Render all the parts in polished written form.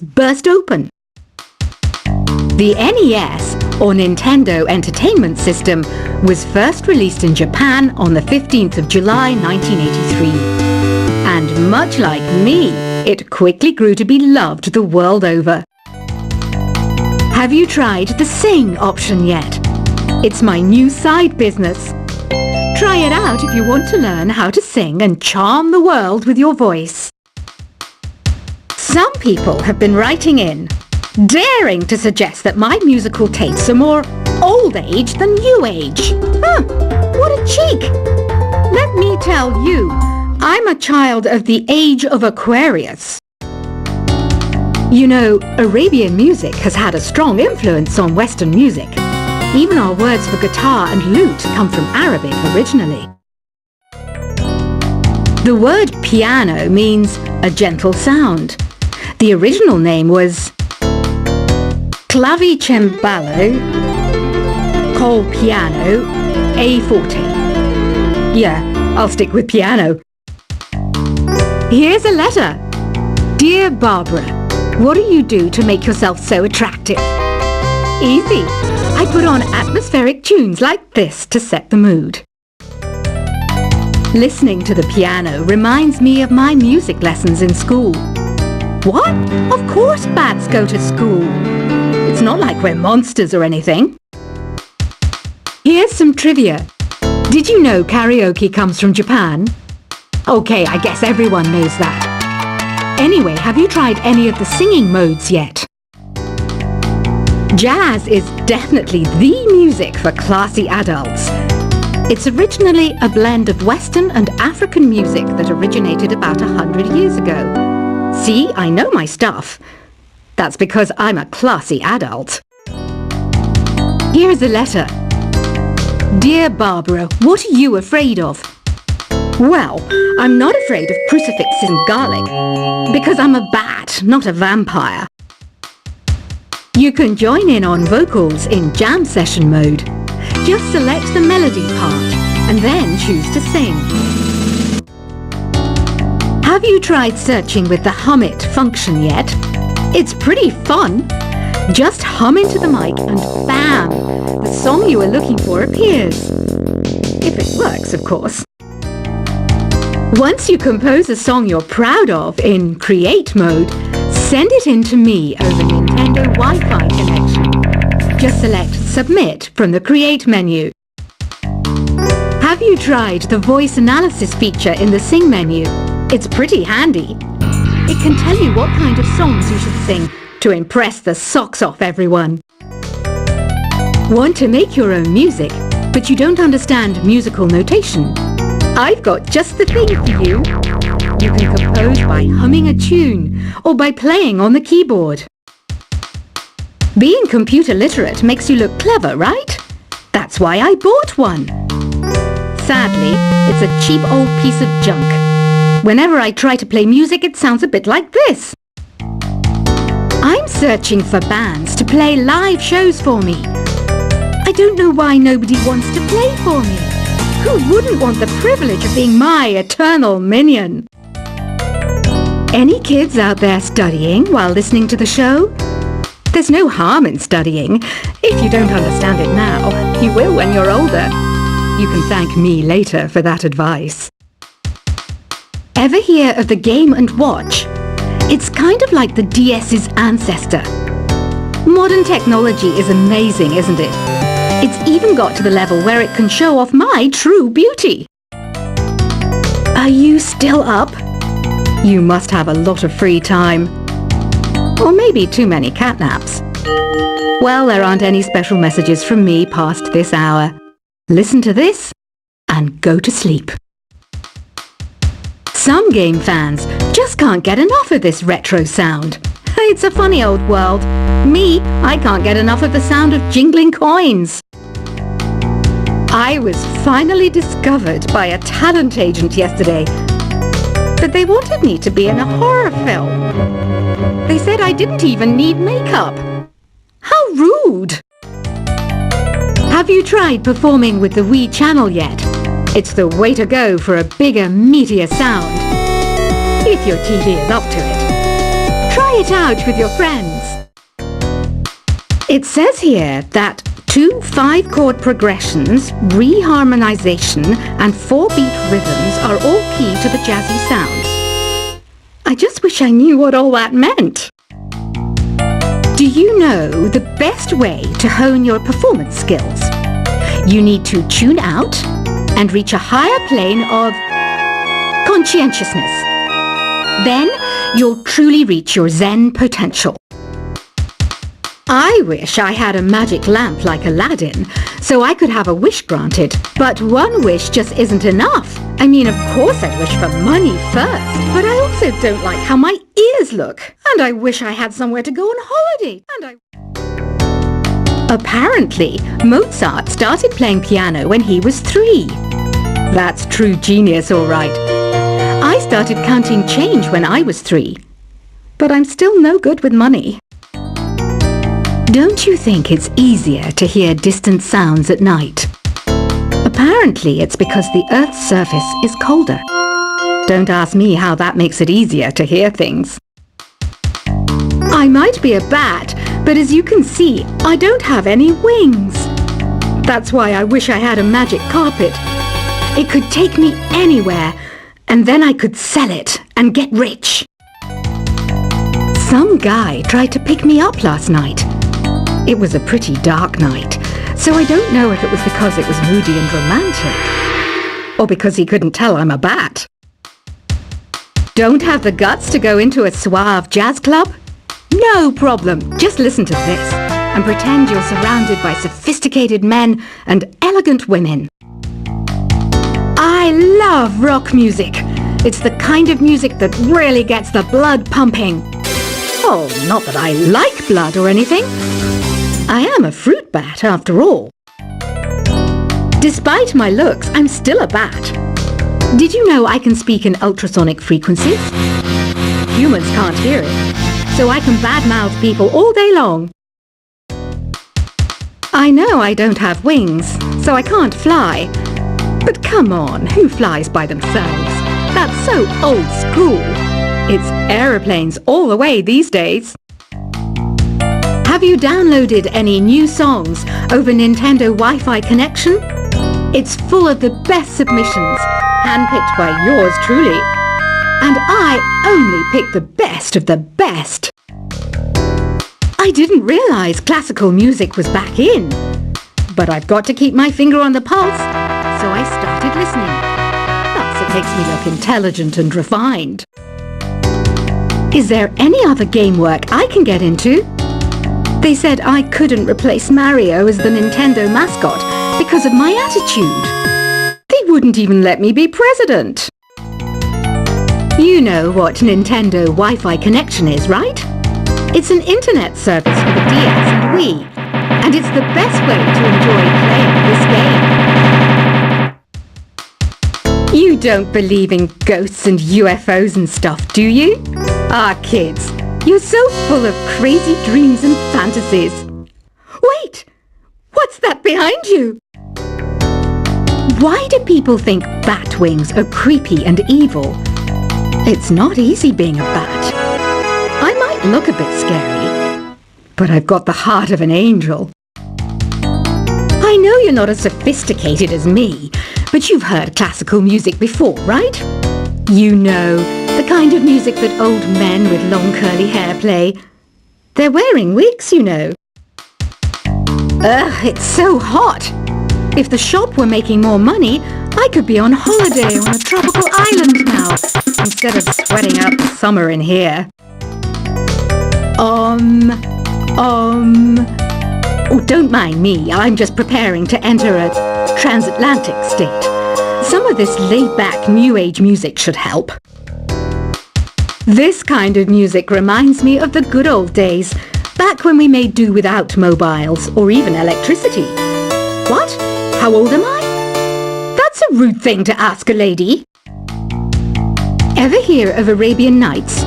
burst open. The NES, or Nintendo Entertainment System, was first released in Japan on the 15th of July 1983. And much like me, it quickly grew to be loved the world over. Have you tried the Sing option yet? It's my new side business. Try it out if you want to learn how to sing and charm the world with your voice. Some people have been writing in, daring to suggest that my musical tastes are more old age than new age. What a cheek! Let me tell you, I'm a child of the age of Aquarius. You know, Arabian music has had a strong influence on Western music. Even our words for guitar and lute come from Arabic originally. The word piano means a gentle sound. The original name was clavicembalo col piano a forte. Yeah, I'll stick with piano. Here's a letter. Dear Barbara, what do you do to make yourself so attractive? Easy. I put on atmospheric tunes like this to set the mood. Listening to the piano reminds me of my music lessons in school. What? Of course bats go to school. It's not like we're monsters or anything. Here's some trivia. Did you know karaoke comes from Japan? Okay, I guess everyone knows that. Anyway, have you tried any of the singing modes yet? Jazz is definitely the music for classy adults. It's originally a blend of Western and African music that originated about 100 years ago. See, I know my stuff. That's because I'm a classy adult. Here's a letter. Dear Barbara, what are you afraid of? Well, I'm not afraid of crucifixes and garlic, because I'm a bat, not a vampire. You can join in on vocals in jam session mode. Just select the melody part and then choose to sing. Have you tried searching with the Hum It function yet? It's pretty fun. Just hum into the mic and bam! The song you are looking for appears. If it works, of course. Once you compose a song you're proud of in Create mode, send it in to me over Nintendo Wi-Fi connection. Just select Submit from the Create menu. Have you tried the voice analysis feature in the Sing menu? It's pretty handy. It can tell you what kind of songs you should sing to impress the socks off everyone. Want to make your own music, but you don't understand musical notation? I've got just the thing for you. You can compose by humming a tune or by playing on the keyboard. Being computer literate makes you look clever, right? That's why I bought one. Sadly, it's a cheap old piece of junk. Whenever I try to play music, it sounds a bit like this. I'm searching for bands to play live shows for me. I don't know why nobody wants to play for me. Who wouldn't want the privilege of being my eternal minion? Any kids out there studying while listening to the show? There's no harm in studying. If you don't understand it now, you will when you're older. You can thank me later for that advice. Ever hear of the Game & Watch? It's kind of like the DS's ancestor. Modern technology is amazing, isn't it? It's even got to the level where it can show off my true beauty. Are you still up? You must have a lot of free time. Or maybe too many catnaps. Well, there aren't any special messages from me past this hour. Listen to this and go to sleep. Some game fans just can't get enough of this retro sound. It's a funny old world. Me, I can't get enough of the sound of jingling coins. I was finally discovered by a talent agent yesterday. But they wanted me to be in a horror film. They said I didn't even need makeup. How rude! Have you tried performing with the Wii channel yet? It's the way to go for a bigger, meatier sound. If your TV is up to it. Try it out with your friends. It says here that 2 5-chord progressions, reharmonization, and 4-beat rhythms are all key to the jazzy sound. I just wish I knew what all that meant. Do you know the best way to hone your performance skills? You need to tune out and reach a higher plane of conscientiousness. Then you'll truly reach your Zen potential. I wish I had a magic lamp like Aladdin, so I could have a wish granted. But one wish just isn't enough. I mean, of course I'd wish for money first, but I also don't like how my ears look. And I wish I had somewhere to go on holiday. Apparently, Mozart started playing piano when he was 3. That's true genius, all right. I started counting change when I was 3. But I'm still no good with money. Don't you think it's easier to hear distant sounds at night? Apparently, it's because the Earth's surface is colder. Don't ask me how that makes it easier to hear things. I might be a bat, but as you can see, I don't have any wings. That's why I wish I had a magic carpet. It could take me anywhere, and then I could sell it and get rich. Some guy tried to pick me up last night. It was a pretty dark night, so I don't know if it was because it was moody and romantic, or because he couldn't tell I'm a bat. Don't have the guts to go into a suave jazz club? No problem, just listen to this and pretend you're surrounded by sophisticated men and elegant women. I love rock music. It's the kind of music that really gets the blood pumping. Oh, not that I like blood or anything. I am a fruit bat, after all. Despite my looks, I'm still a bat. Did you know I can speak in ultrasonic frequencies? Humans can't hear it, so I can badmouth people all day long. I know I don't have wings, so I can't fly. But come on, who flies by themselves? That's so old school. It's aeroplanes all the way these days. Have you downloaded any new songs over Nintendo Wi-Fi connection? It's full of the best submissions, handpicked by yours truly. And I only pick the best of the best. I didn't realize classical music was back in. But I've got to keep my finger on the pulse, so I started listening. Plus, it makes me look intelligent and refined. Is there any other game work I can get into? They said I couldn't replace Mario as the Nintendo mascot because of my attitude. They wouldn't even let me be president. You know what Nintendo Wi-Fi connection is, right? It's an internet service for the DS and Wii, and it's the best way to enjoy playing this game. You don't believe in ghosts and UFOs and stuff, do you? Ah, kids, you're so full of crazy dreams and fantasies. Wait! What's that behind you? Why do people think bat wings are creepy and evil? It's not easy being a bat. I might look a bit scary, but I've got the heart of an angel. I know you're not as sophisticated as me, but you've heard classical music before, right? You know, the kind of music that old men with long curly hair play. They're wearing wigs, you know. Ugh, it's so hot. If the shop were making more money, I could be on holiday on a tropical island now, instead of sweating out the summer in here. Oh, don't mind me. I'm just preparing to enter a transatlantic state. Some of this laid-back New Age music should help. This kind of music reminds me of the good old days, back when we made do without mobiles or even electricity. What? How old am I? That's a rude thing to ask a lady. Ever hear of Arabian Nights?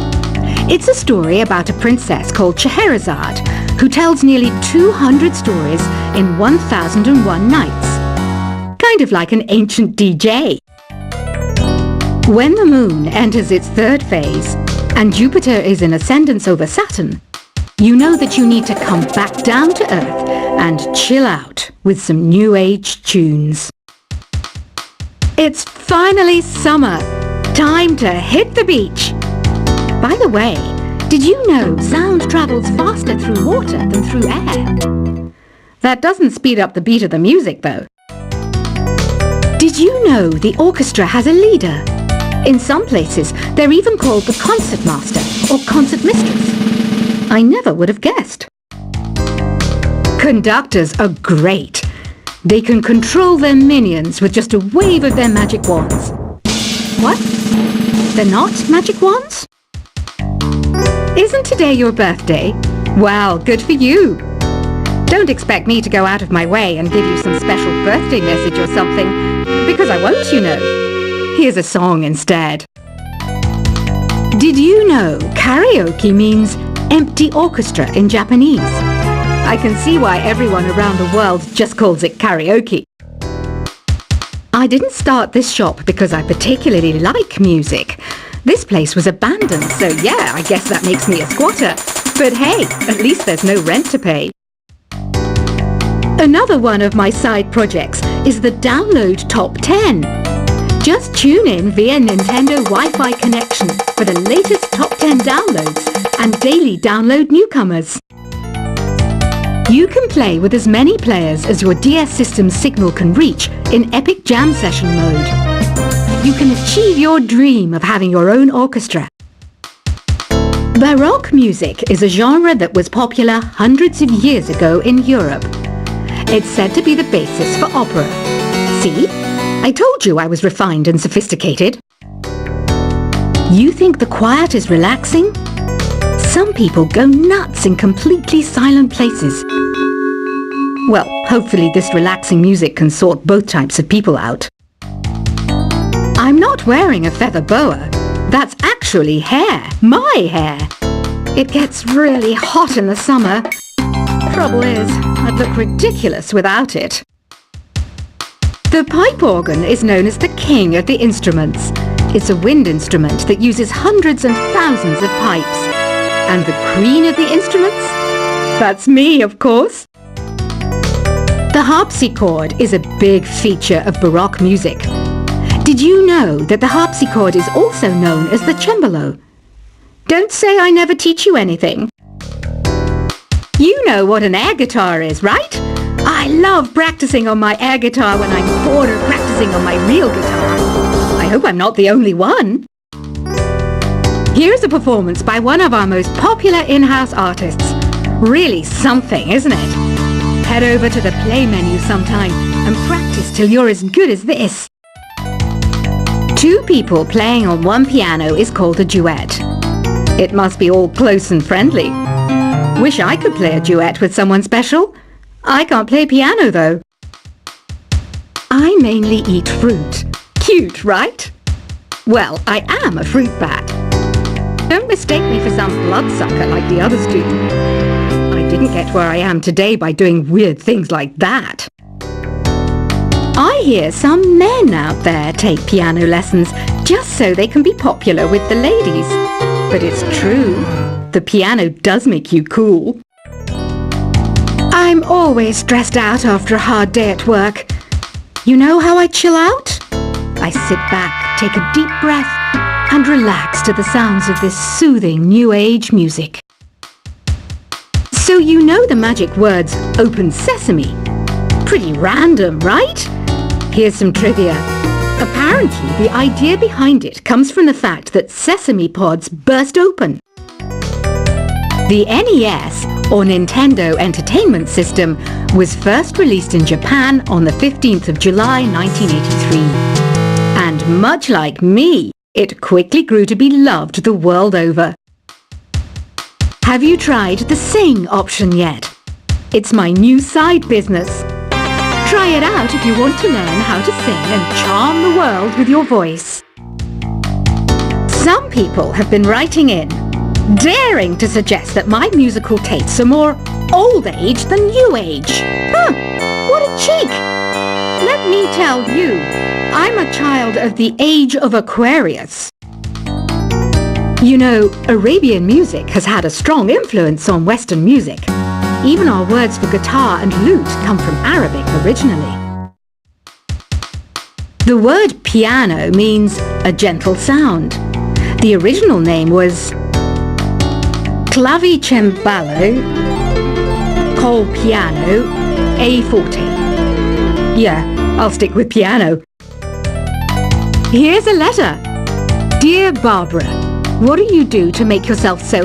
It's a story about a princess called Scheherazade, who tells nearly 200 stories in 1001 nights. Kind of like an ancient DJ. When the moon enters its third phase, and Jupiter is in ascendance over Saturn, you know that you need to come back down to Earth and chill out with some New Age tunes. It's finally summer. Time to hit the beach. By the way, did you know sound travels faster through water than through air? That doesn't speed up the beat of the music, though. Did you know the orchestra has a leader? In some places, they're even called the concert master or concert mistress. I never would have guessed. Conductors are great. They can control their minions with just a wave of their magic wands. What? They're not magic wands? Isn't today your birthday? Well, good for you. Don't expect me to go out of my way and give you some special birthday message or something, because I won't, you know. Here's a song instead. Did you know karaoke means empty orchestra in Japanese? I can see why everyone around the world just calls it karaoke. I didn't start this shop because I particularly like music. This place was abandoned, so yeah, I guess that makes me a squatter. But hey, at least there's no rent to pay. Another one of my side projects is the Download Top 10. Just tune in via Nintendo Wi-Fi connection for the latest top 10 downloads and daily download newcomers. You can play with as many players as your DS system's signal can reach in Epic Jam Session mode. You can achieve your dream of having your own orchestra. Baroque music is a genre that was popular hundreds of years ago in Europe. It's said to be the basis for opera. See? I told you I was refined and sophisticated. You think the quiet is relaxing? Some people go nuts in completely silent places. Well, hopefully this relaxing music can sort both types of people out. I'm not wearing a feather boa. That's actually hair. My hair. It gets really hot in the summer. Trouble is, I'd look ridiculous without it. The pipe organ is known as the king of the instruments. It's a wind instrument that uses hundreds and thousands of pipes. And the queen of the instruments? That's me, of course. The harpsichord is a big feature of Baroque music. Did you know that the harpsichord is also known as the cembalo? Don't say I never teach you anything. You know what an air guitar is, right? I love practicing on my air guitar when I'm bored of practicing on my real guitar. I hope I'm not the only one. Here's a performance by one of our most popular in-house artists. Really something, isn't it? Head over to the play menu sometime and practice till you're as good as this. Two people playing on one piano is called a duet. It must be all close and friendly. Wish I could play a duet with someone special. I can't play piano though. I mainly eat fruit. Cute, right? Well, I am a fruit bat. Don't mistake me for some bloodsucker like the others do. I didn't get where I am today by doing weird things like that. I hear some men out there take piano lessons just so they can be popular with the ladies. But it's true. The piano does make you cool. I'm always stressed out after a hard day at work. You know how I chill out? I sit back, take a deep breath, and relax to the sounds of this soothing New Age music. So you know the magic words "Open Sesame." Pretty random, right? Here's some trivia. Apparently, the idea behind it comes from the fact that sesame pods burst open. The NES, or Nintendo Entertainment System, was first released in Japan on the 15th of July 1983. And much like me, it quickly grew to be loved the world over. Have you tried the Sing option yet? It's my new side business. Try it out if you want to learn how to sing and charm the world with your voice. Some people have been writing in, daring to suggest that my musical tastes are more old age than new age. Huh, what a cheek! Let me tell you, I'm a child of the age of Aquarius. You know, Arabian music has had a strong influence on Western music. Even our words for guitar and lute come from Arabic originally. The word piano means a gentle sound. The original name was clavicembalo col piano a forte. Yeah, I'll stick with piano. Here's a letter. Dear Barbara, what do you do to make yourself so